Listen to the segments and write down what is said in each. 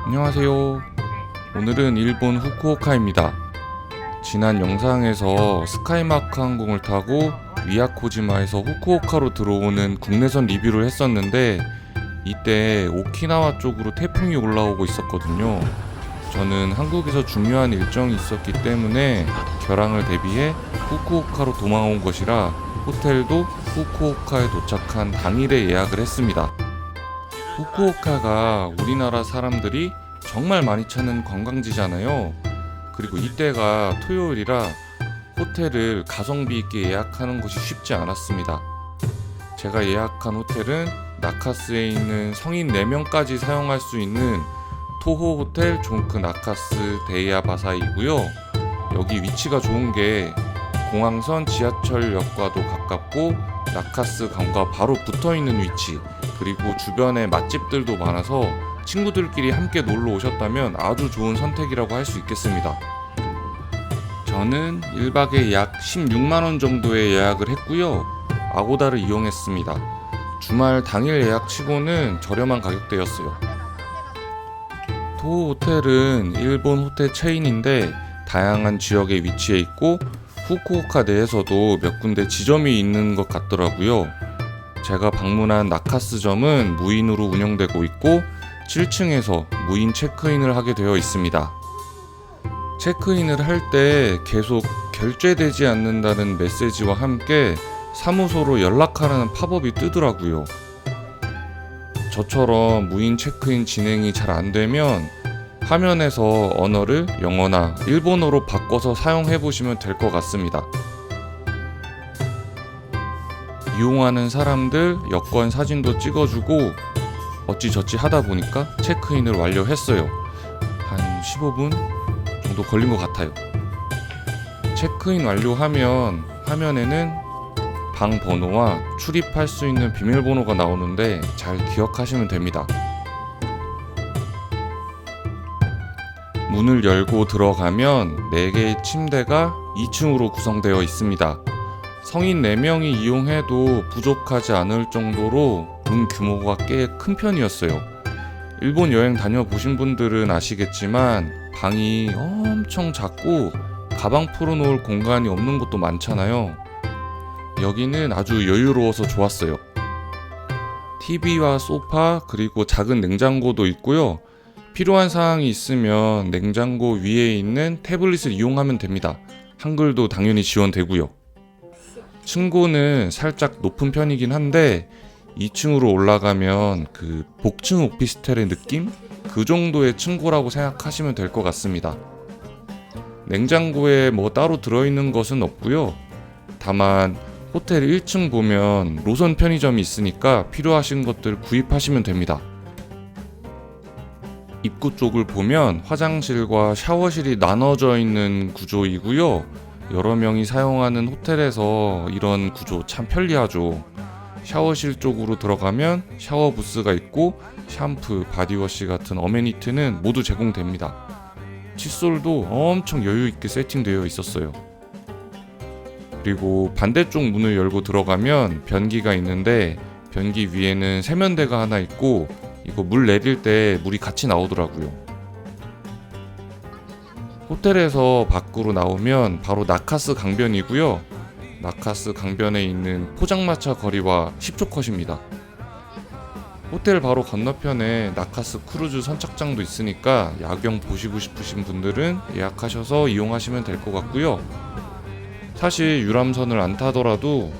안녕하세요. 오늘은 일본 후쿠오카입니다. 지난 영상에서 스카이마크 항공을 타고 미야코지마에서 후쿠오카로 들어오는 국내선 리뷰를 했었는데 이때 오키나와 쪽으로 태풍이 올라오고 있었거든요. 저는 한국에서 중요한 일정이 있었기 때문에 결항을 대비해 후쿠오카로 도망온 것이라 호텔도 후쿠오카에 도착한 당일에 예약을 했습니다. 후쿠오카가 우리나라 사람들이 정말 많이 찾는 관광지잖아요. 그리고 이때가 토요일이라 호텔을 가성비 있게 예약하는 것이 쉽지 않았습니다. 제가 예약한 호텔은 나카스에 있는 성인 4명까지 사용할 수 있는 토호 호텔 존크 나카스 데이아바사이고요. 여기 위치가 좋은 게 공항선 지하철역과도 가깝고 나카스 강과 바로 붙어있는 위치, 그리고 주변에 맛집들도 많아서 친구들끼리 함께 놀러 오셨다면 아주 좋은 선택이라고 할 수 있겠습니다. 저는 1박에 약 16만원 정도의 예약을 했고요. 아고다를 이용했습니다. 주말 당일 예약치고는 저렴한 가격대였어요. 토호 호텔은 일본 호텔 체인인데 다양한 지역에 위치해 있고 후쿠오카 내에서도 몇 군데 지점이 있는 것 같더라고요. 제가 방문한 나카스점은 무인으로 운영되고 있고 7층에서 무인 체크인을 하게 되어 있습니다. 체크인을 할 때 계속 결제되지 않는다는 메시지와 함께 사무소로 연락하라는 팝업이 뜨더라고요. 저처럼 무인 체크인 진행이 잘 안 되면 화면에서 언어를 영어나 일본어로 바꿔서 사용해 보시면 될 것 같습니다. 이용하는 사람들 여권 사진도 찍어주고 어찌저찌 하다 보니까 체크인을 완료했어요. 한 15분 정도 걸린 것 같아요. 체크인 완료하면 화면에는 방 번호와 출입할 수 있는 비밀번호가 나오는데 잘 기억하시면 됩니다. 문을 열고 들어가면 4개의 침대가 2층으로 구성되어 있습니다. 성인 4명이 이용해도 부족하지 않을 정도로 룸 규모가 꽤 큰 편이었어요. 일본 여행 다녀보신 분들은 아시겠지만 방이 엄청 작고 가방 풀어놓을 공간이 없는 곳도 많잖아요. 여기는 아주 여유로워서 좋았어요. TV와 소파 그리고 작은 냉장고도 있고요. 필요한 사항이 있으면 냉장고 위에 있는 태블릿을 이용하면 됩니다. 한글도 당연히 지원되고요. 층고는 살짝 높은 편이긴 한데 2층으로 올라가면 그 복층 오피스텔의 느낌? 그 정도의 층고라고 생각하시면 될 것 같습니다. 냉장고에 뭐 따로 들어있는 것은 없고요. 다만 호텔 1층 보면 로선 편의점이 있으니까 필요하신 것들 구입하시면 됩니다. 입구 쪽을 보면 화장실과 샤워실이 나눠져 있는 구조이고요. 여러 명이 사용하는 호텔에서 이런 구조 참 편리하죠. 샤워실 쪽으로 들어가면 샤워 부스가 있고 샴푸, 바디워시 같은 어메니티는 모두 제공됩니다. 칫솔도 엄청 여유있게 세팅되어 있었어요. 그리고 반대쪽 문을 열고 들어가면 변기가 있는데 변기 위에는 세면대가 하나 있고 이거 물 내릴 때 물이 같이 나오더라고요. 호텔에서 밖으로 나오면 바로 나카스 강변이고요. 나카스 강변에 있는 포장마차 거리와 10초 컷입니다. 호텔 바로 건너편에 나카스 크루즈 선착장도 있으니까 야경 보시고 싶으신 분들은 예약하셔서 이용하시면 될 것 같고요. 사실 유람선을 안 타더라도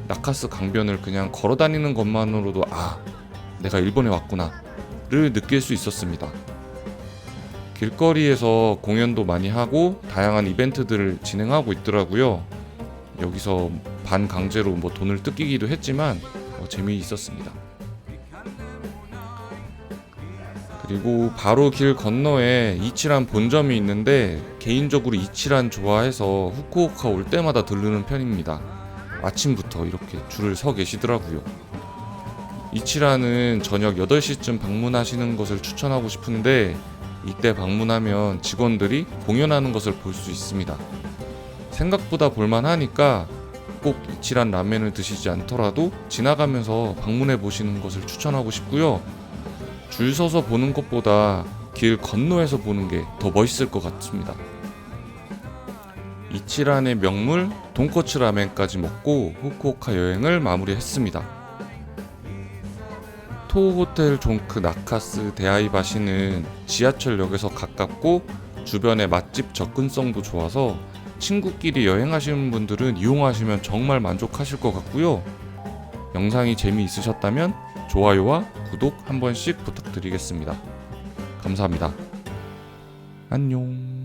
나카스 강변을 그냥 걸어 다니는 것만으로도 내가 일본에 왔구나 를 느낄 수 있었습니다. 길거리에서 공연도 많이 하고 다양한 이벤트들을 진행하고 있더라고요. 여기서 반강제로 돈을 뜯기기도 했지만 재미있었습니다. 그리고 바로 길 건너에 이치란 본점이 있는데 개인적으로 이치란 좋아해서 후쿠오카 올 때마다 들르는 편입니다. 아침부터 이렇게 줄을 서 계시더라고요. 이치란은 저녁 8시쯤 방문하시는 것을 추천하고 싶은데 이때 방문하면 직원들이 공연하는 것을 볼 수 있습니다. 생각보다 볼만하니까 꼭 이치란 라멘을 드시지 않더라도 지나가면서 방문해 보시는 것을 추천하고 싶고요. 줄 서서 보는 것보다 길 건너에서 보는 게 더 멋있을 것 같습니다. 이치란의 명물 돈코츠 라멘까지 먹고 후쿠오카 여행을 마무리했습니다. 토호텔 존크 나카스 데아이바시는 지하철역에서 가깝고 주변의 맛집 접근성도 좋아서 친구끼리 여행하시는 분들은 이용하시면 정말 만족하실 것 같고요. 영상이 재미있으셨다면 좋아요와 구독 한 번씩 부탁드리겠습니다. 감사합니다. 안녕.